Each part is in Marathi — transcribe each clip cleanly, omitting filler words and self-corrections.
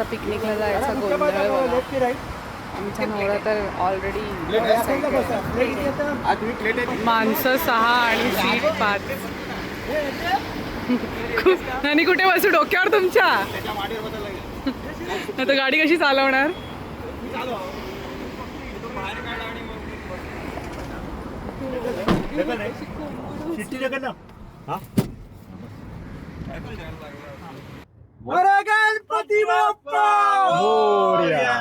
पिकनिकला जायचा गोंधळ बघा. आमचा नवरा तर ऑलरेडी माणसं 6 आणि सीट 5. आणि कुठे बसू डोक्यावर तुमच्या? आता गाडी कशी चालवणार? गणपती बाप्पा मोरया,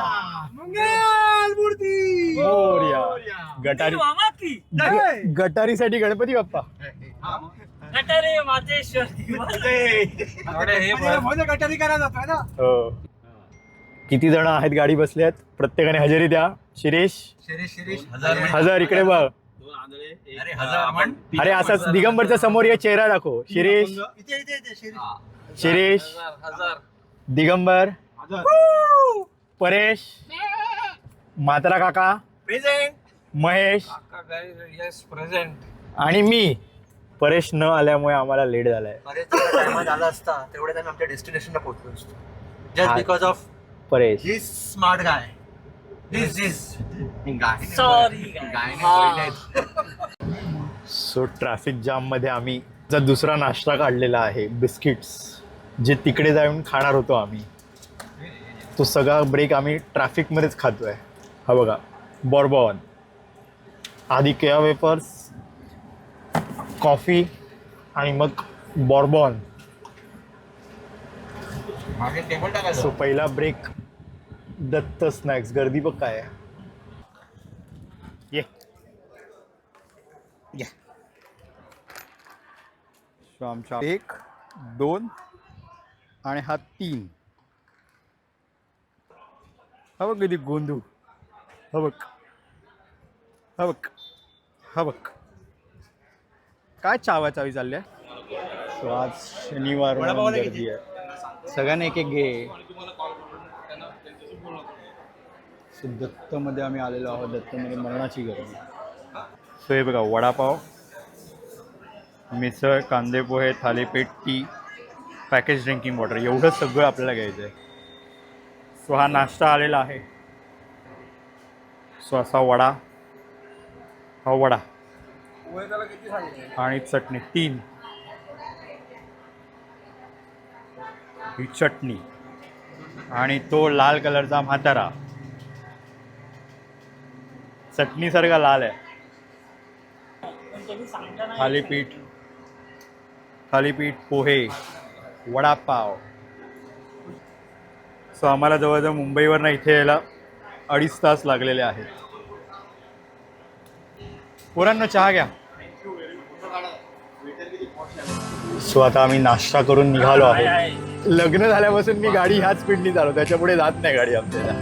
मंगलमूर्ती मोरया. गटारीसाठी गणपती बाप्पा. गटारी करा जातोय ना. हो. किती जण आहेत गाडी बसल्यात? प्रत्येकाने हजेरी द्या. शिरीष 1000 इकडे बघ. अरे असाच दिगंबरच्या समोर ये, चेहरा दाखव. शिरीष शिरीष दिगंबर परेश म्हात्रा काका प्रेझेंट. महेश प्रेझेंट. आणि मी. परेश न आल्यामुळे आम्हाला लेट झालाय. टायमात आला असता तेवढ्या टाइम आमच्या डेस्टिनेशनला पोहोचलो असतो. Just because of Paresh. This smart guy. This so traffic jam मध्ये आम्ही दुसरा नाश्ता काढलेला आहे, बिस्किट्स, जे तिकडे जाऊन खाणार होतो आम्ही. तो सगळा ब्रेक आम्ही ट्रॅफिकमध्येच खातोय. हा बघा, बॉर्बॉन, आधी केया वेपर्स, कॉफी आणि मग बॉर्बॉन. सो पहिला ब्रेक दत्त स्नॅक्स. गर्दी बघ काय आहे. ये सो आमच्या 1 2 आणि हा 3. हा बघ कधी गोंधू. हा बघ हा बघ हा बघ काय चावाचावी चालल्या. सो आज शनिवार म्हणून गर्दी आहे. सगळ्यांना एक एक घे. सो दत्तमध्ये आम्ही आलेलो आहोत. दत्तमध्ये मरणाची गर्दी. सो हे बघा, वडापाव, मिसळ, कांदे पोहे, thalipeeth, T, package drinking water, एवढं सगळं आपल्याला घ्यायचं आहे. सो हा नाश्ता आलेला आहे. सो असा वडा, हा वडा आणि चटणी 3. ही चटणी आणि तो लाल कलरचा म्हातारा. चटणीसारखा लाल आहे. थालीपीठ, पोहे, वडापाव. सो आम्हाला जवळजवळ मुंबईवरनं इथे यायला 2.5 तास लागलेले आहेत. पोरांनो चहा घ्या. सो आता आम्ही नाश्ता करून निघालो आहोत. लग्न झाल्यापासून मी गाडी ह्याच स्पीडनी चालवतो, त्याच्यापुढे जात नाही गाडी आपल्याला.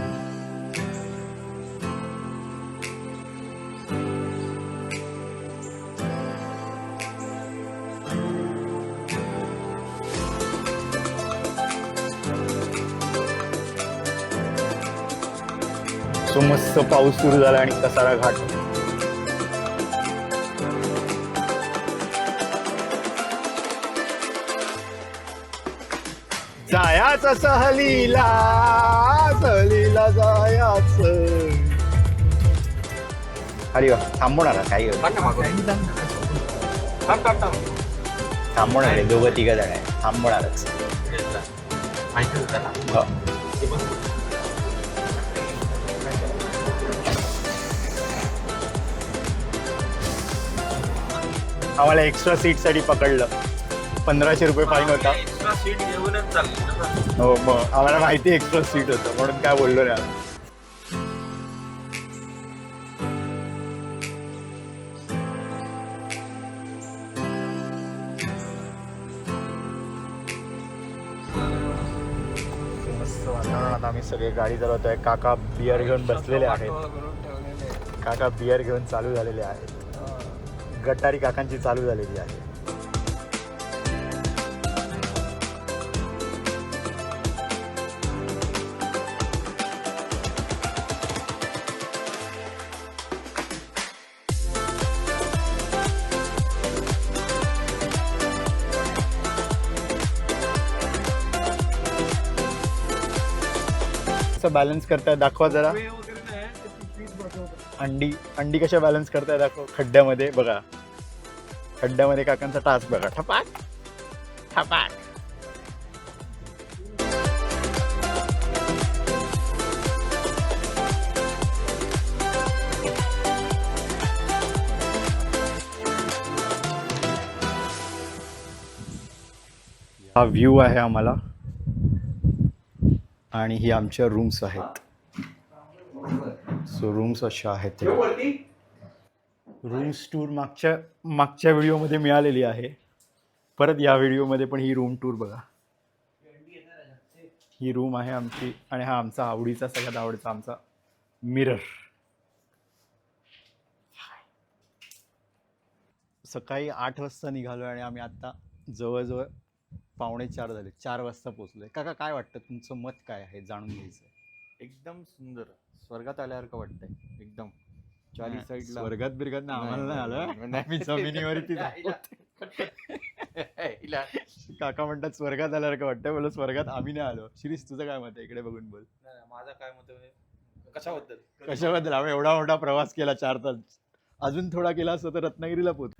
सो मस्त पाऊस सुरू झाला आणि कसारा घाट. जायाचं सहलीला जायाच. अरे वा, थांबवणार काही थांबवणार आहे. 2-3 जण आहे, थांबवणारच. आम्हाला एक्स्ट्रा सीटसाठी पकडलं. 1500 रुपये फाईन होता. हो, मग आम्हाला माहिती एक्स्ट्रा सीट होतं म्हणून काय बोललो नाही. मस्त वातावरणात आम्ही सगळे गाडी चालवतोय. काका बियर घेऊन बसलेले आहेत. काका बियर घेऊन चालू झालेले आहेत. गटारी काकांची चालू झालेली आहे. कसं बॅलन्स करताय दाखवा जरा. अंडी कशा बॅलन्स करताय दाखव. खड्ड्यामध्ये बघा, खड्ड्यामध्ये काकांचा टास्क बघा. ठपाक ठपाक. हा व्ह्यू आहे आम्हाला आणि ही आमच्या रूम्स आहेत. सो रूम्स अशा आहेत. रूम्स टूर मागच्या व्हिडिओमध्ये मिळालेली आहे. परत या व्हिडिओमध्ये पण ही रूम टूर बघा. ही रूम आहे आमची आणि हा आमचा आवडीचा सगळ्यात आवडीचा आमचा मिरर. सकाळी 8 वाजता निघालो आणि आम्ही आता जवळजवळ 3:45 झाले. 4 वाजता पोहोचलोय. काका काय वाटतं, तुमचं मत काय आहे जाणून घ्यायचं. एकदम सुंदर, स्वर्गात आल्यासारखं वाटतंय एकदम. चारी साईडला स्वर्गात बिरगात ना आम्हाला नाही आलं. आम्ही जमिनीवरती काका म्हणतात स्वर्गात आल्यासारखं वाटतंय. बोल स्वर्गात आम्ही नाही आलो. शिरीष तुझं काय मत आहे, इकडे बघून बोल. माझा काय मत आहे कशाबद्दल? कशाबद्दल? आम्ही एवढा मोठा प्रवास केला 4 तास. अजून थोडा केला असता तर रत्नागिरीला पोहोच.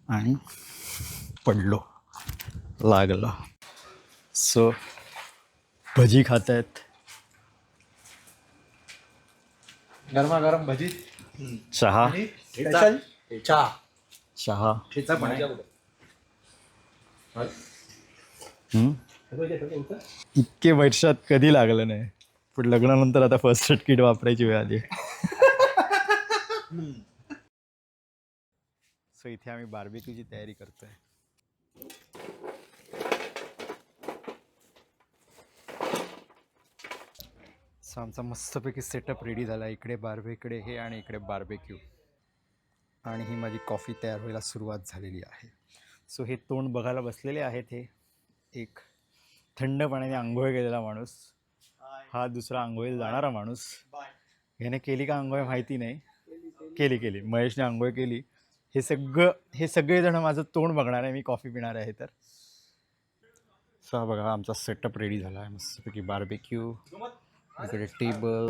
आणि पडलो, लागलं. सो भजी खात आहेत. गरमागरम भजी, चहा चहा. चहा ठेचा पण आहे. इतके वर्षात कधी लागलं नाही, पण लग्नानंतर आता फर्स्ट एड किट वापरायची वेळ आली. सो इथे आम्ही बार्बेक्यूची तयारी करतोय. सो आमचा मस्तपैकी सेटअप रेडी झाला. इकडे बार्बेकडे हे आणि इकडे बार्बेक्यू, आणि ही माझी कॉफी तयार व्हायला सुरुवात झालेली आहे. सो हे तोंड बघायला बसलेले आहेत. हे एक थंड पाण्याने आंघोळ केलेला माणूस, हा दुसरा आंघोळीला जाणारा माणूस. ह्याने केली का आंघोळ माहिती नाही, केली महेशने आंघोळ केली. हे सगळेजण माझं तोंड बघणार आहे, मी कॉफी पिणार आहे. तर सा बघा आमचा सेटअप रेडी झाला आहे मस्तपैकी. बार्बेक्यू, इकडे टेबल,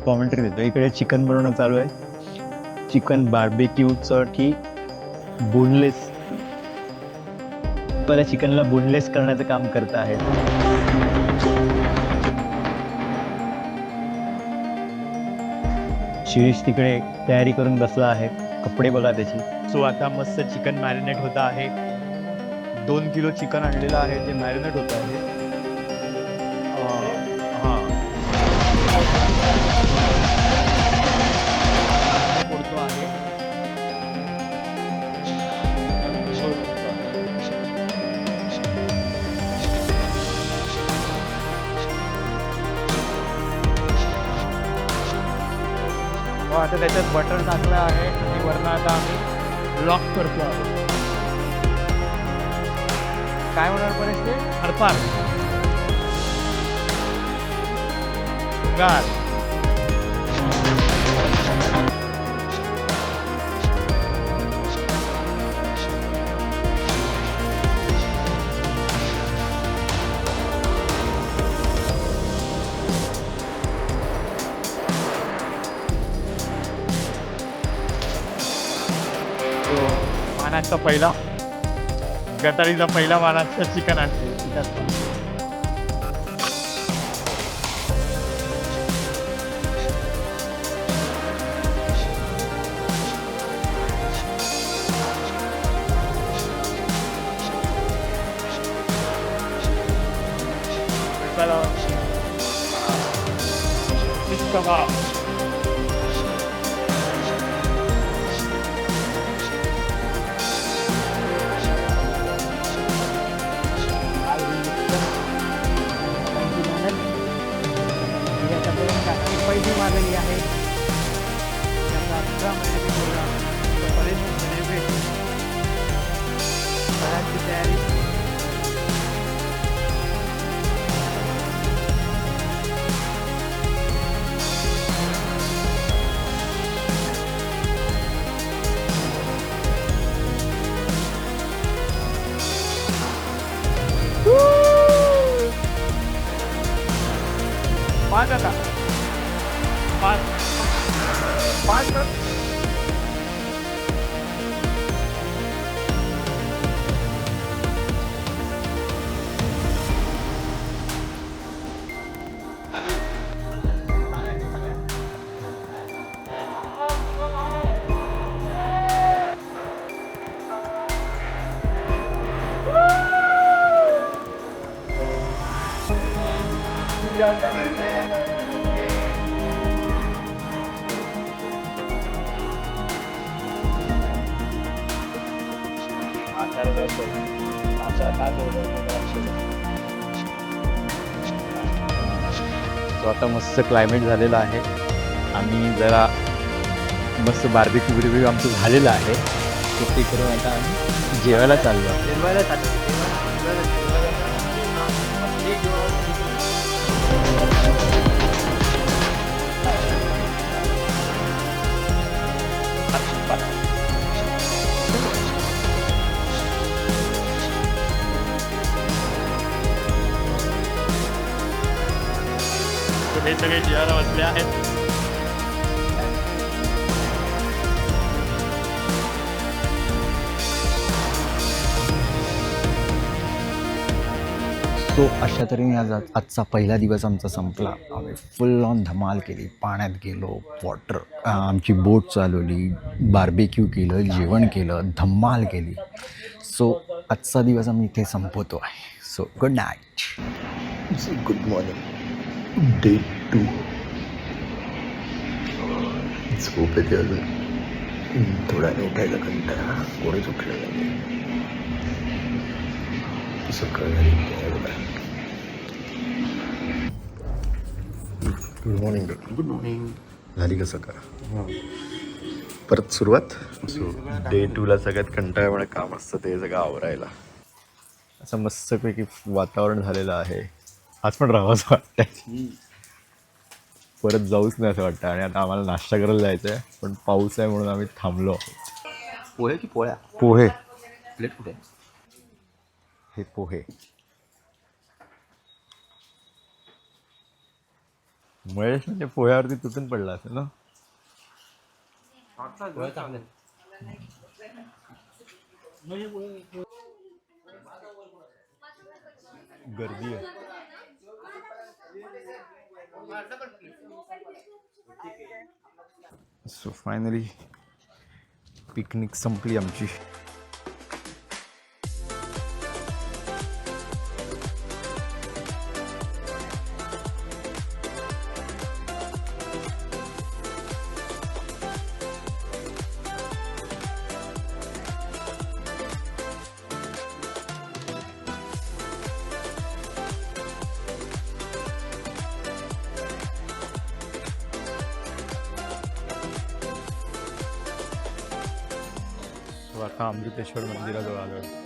कॉमेंट्री देतो. इकडे चिकन बनवणं चालू आहे. चिकन बार्बेक्यूचं ठीक बोनलेस, पहिल्या चिकनला बोनलेस करण्याचं काम करत आहे. शिरीष तिकडे तयारी करून बसला आहे, कपडे बघा त्याची. सो आता मस्त चिकन मॅरिनेट होत आहे. 2 किलो चिकन आणलेलं आहे जे मॅरिनेट होत आहे. आता त्याच्यात बटर टाकलं आहे आणि वरनं आता आम्ही लॉक करतो आहोत. काय होणार परेश ते हरपार गार. मानाचा पहिला, गटारीचा पहिला मानाचा चिकन आणते. पहिली मागणी आहे. त्याचा 18 महिन्याची मुलगा तयारी. पाच आता पाच तो आता मस्त क्लायमेट झालेला आहे. आम्ही जरा मस्त बार्बेक्यू आमचं झालेलं आहे. तर ते करून आता आम्ही जेवायला चाललो. सगळे जेवायला बसले आहेत. तो अशा तऱ्हेने आजचा पहिला दिवस आमचा संपला. आम्ही फुल ऑन धमाल केली, पाण्यात गेलो, आमची बोट चालवली, बार्बेक्यू केलं, जेवण केलं, धमाल केली. सो आजचा दिवस आम्ही इथे संपवतो आहे. So good night. Good morning. Day 2. झोप येते अजून. थोड्याने उठायला कंटाळा. कोणीच उठलं नाही. Good morning. Good morning. झाली का सकाळ? परत सुरुवात. डे 2ला सगळ्यात कंटाळवाणं काम असतं ते सगळं आवरायला. असं मस्तपैकी वातावरण झालेलं आहे. आज पण राहावं असं वाटतंय. परत जाऊच नाही असं वाटतं. आणि आता आम्हाला नाश्ता करायला जायचं आहे, पण पाऊस आहे म्हणून आम्ही थांबलो आहोत. पोहे की पोळ्या? पोहे. प्लेट कुठे? हे पोहे. महेश म्हणजे पोह्यावरती तुटून पडला असेल ना. पोहे चांगले. गर्दी आहे. सो फायनली पिकनिक संपली आमची. आता अमृतेश्वर मंदिराजवळ आलो आहे.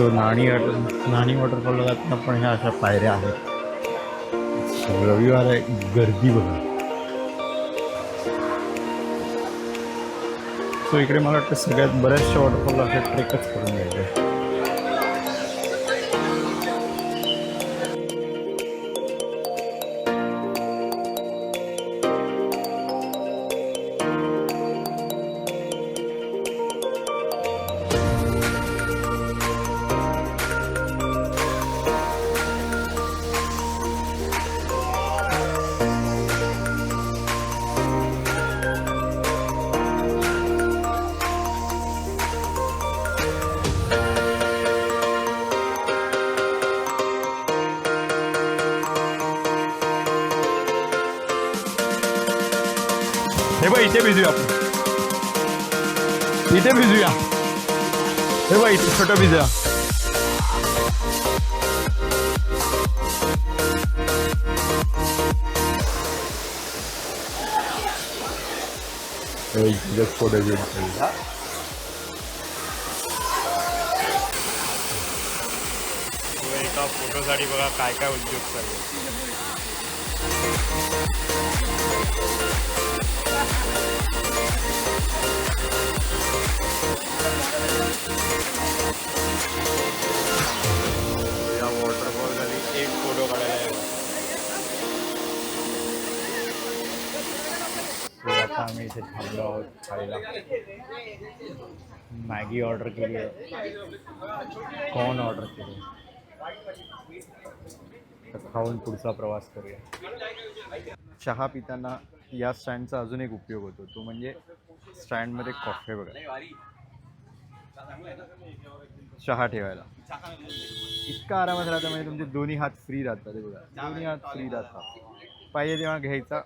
सो नाणी वॉटरफॉलला जाताना पण ह्या अशा पायऱ्या आहेत. रविवार आहे, गर्दी बघा. सो इकडे मला वाटतं सगळ्यात बऱ्याचशा वॉटरफॉलला असे ट्रेकच करून घ्यायचे. हे बघ इथे भिजूया आपण. इथे भिजूया. हे बघ इथे छोटं भिजूया. फोटो घेऊन एका फोटोसाठी बघा काय काय उद्योग चालले. या वॉटरफॉल साठी एक फोटो काढायला आहे. आता आम्ही इथे थांबलो आहोत खायला. मॅगी ऑर्डर केली आहे, कॉर्न ऑर्डर केली. तर खाऊन पुढचा प्रवास करूया. चहा पिताना या स्टँडचा अजून एक उपयोग होतो, तो म्हणजे स्टँडमध्ये कॉफी बघा, चहा ठेवायला इतका आरामात राहतं, म्हणजे तुमचे दोन्ही हात फ्री राहतात. ते बघा, दोन्ही हात फ्री राहतात, पाहिजे तेव्हा घ्यायचा,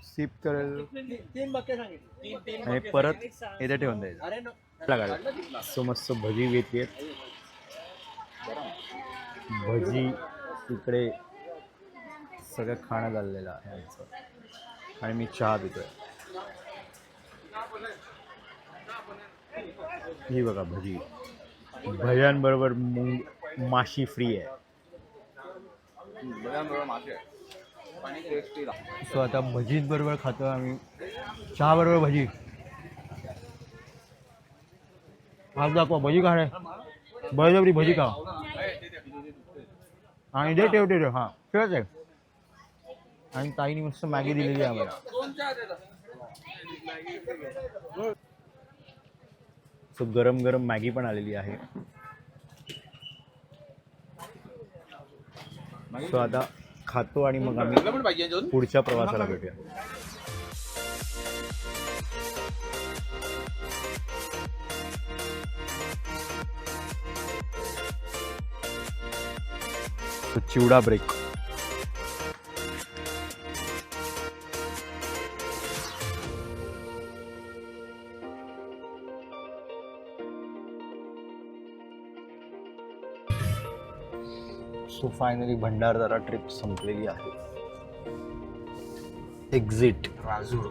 सिप करेल आणि परत इथे ठेवून द्यायचं. सो मस्त भजी घेतली, भजी इकडे सगळं खाणं झालेलं आहे आमचं, आणि मी चहा पितोय. ही बघा भजी, भज्यांबरोबर माशी फ्री आहे. सो आता भजीत बरोबर खातो आम्ही, चहा बरोबर भजी. हात दाखवा, भजी खा रे, बळजबरी भजी खा. आणि दे ठेव हां खेळच आहे. आणि ताईने मस्त मॅगी दिलेली आहे आम्हाला. सो गरम गरम मॅगी पण आलेली आहे. सो आता खातो आणि मग आम्ही पुढच्या प्रवासाला भेटूया. Chivda break. So finally Bhandardara trip संपलेली आहे. एक्झिट राजूर.